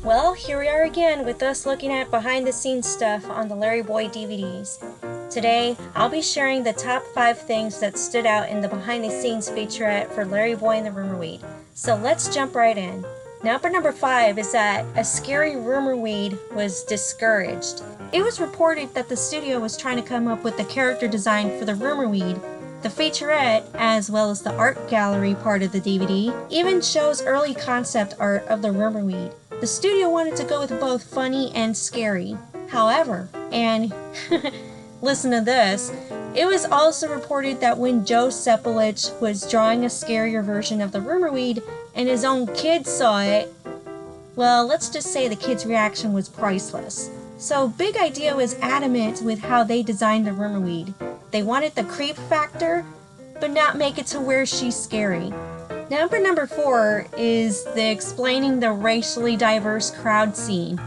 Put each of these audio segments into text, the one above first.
Well, here we are again with us looking at behind the scenes stuff on the LarryBoy DVDs. Today, I'll be sharing the top 5 things that stood out in the behind the scenes featurette for LarryBoy and the Rumor Weed. So let's jump right in. Number 5 is that a scary rumor weed was discouraged. It was reported that the studio was trying to come up with the character design for the rumor weed. The featurette, as well as the art gallery part of the DVD, even shows early concept art of the rumor weed. The studio wanted to go with both funny and scary. However, and listen to this, it was also reported that when Joe Sepelich was drawing a scarier version of the rumor weed and his own kids saw it, well, let's just say the kid's reaction was priceless. So Big Idea was adamant with how they designed the rumor weed. They wanted the creep factor, but not make it to where she's scary. Number 4 is the explaining the racially diverse crowd scene.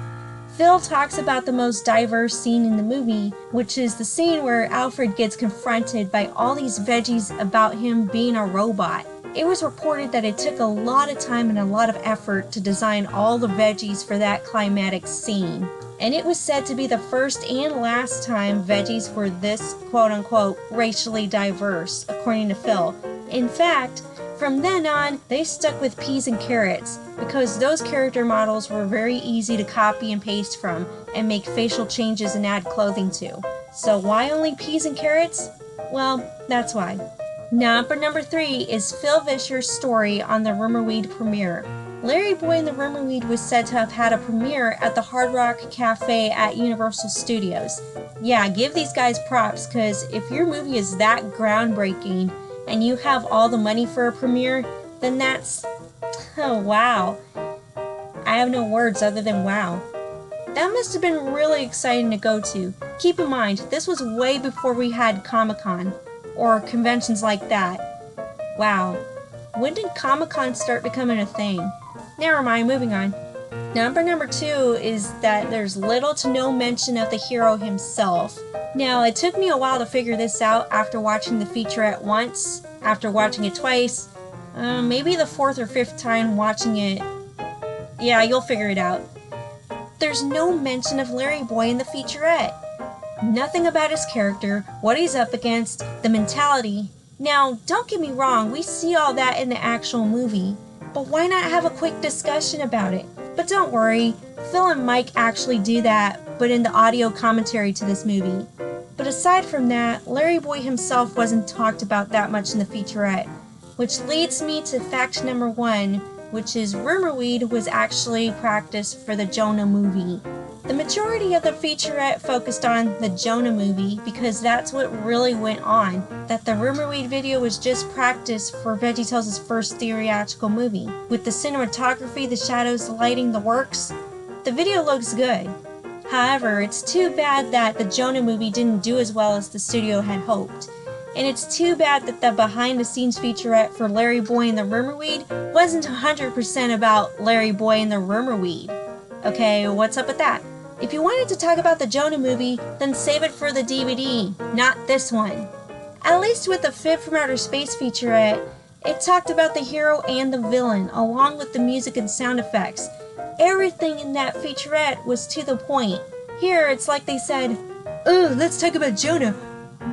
Phil talks about the most diverse scene in the movie, which is the scene where Alfred gets confronted by all these veggies about him being a robot. It was reported that it took a lot of time and a lot of effort to design all the veggies for that climatic scene. And it was said to be the first and last time veggies were this quote-unquote racially diverse, according to Phil. In fact, from then on, they stuck with peas and carrots because those character models were very easy to copy and paste from and make facial changes and add clothing to. So why only peas and carrots? Well, that's why. Number 3 is Phil Vischer's story on the Rumor Weed premiere. LarryBoy and the Rumor Weed was said to have had a premiere at the Hard Rock Cafe at Universal Studios. Yeah, give these guys props, because if your movie is that groundbreaking and you have all the money for a premiere, then that's... oh, wow. I have no words other than wow. That must have been really exciting to go to. Keep in mind, this was way before we had Comic-Con, or conventions like that. Wow. When did Comic-Con start becoming a thing? Never mind, moving on. Number 2 is that there's little to no mention of the hero himself. Now, it took me a while to figure this out after watching the featurette once, after watching it twice, maybe the 4th or 5th time watching it. Yeah, you'll figure it out. There's no mention of LarryBoy in the featurette. Nothing about his character, what he's up against, the mentality. Now, don't get me wrong, we see all that in the actual movie, but why not have a quick discussion about it? But don't worry, Phil and Mike actually do that, but in the audio commentary to this movie. But aside from that, LarryBoy himself wasn't talked about that much in the featurette, which leads me to fact number 1, which is rumor weed was actually practiced for the Jonah movie. The majority of the featurette focused on the Jonah movie because that's what really went on, that the rumor weed video was just practice for VEGGIETALES' first theatrical movie. With the cinematography, the shadows, the lighting, the works, the video looks good. However, it's too bad that the Jonah movie didn't do as well as the studio had hoped. And it's too bad that the behind the scenes featurette for LarryBoy and the Rumor Weed wasn't 100% about LarryBoy and the Rumor Weed. Okay, what's up with that? If you wanted to talk about the Jonah movie, then save it for the DVD, not this one. At least with the Fib from Outer Space featurette, it talked about the hero and the villain, along with the music and sound effects. Everything in that featurette was to the point. Here, it's like they said, "Oh, let's talk about Jonah.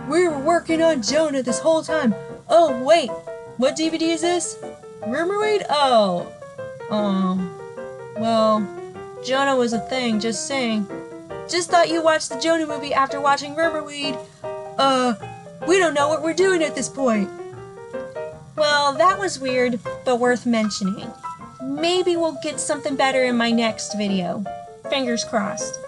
We were working on Jonah this whole time. Oh, wait, what DVD is this? Rumor Weed? Oh. Well, Jonah was a thing, just saying. Just thought you watched the Jonah movie after watching Rumor Weed. We don't know what we're doing at this point." Well, that was weird, but worth mentioning. Maybe we'll get something better in my next video. Fingers crossed.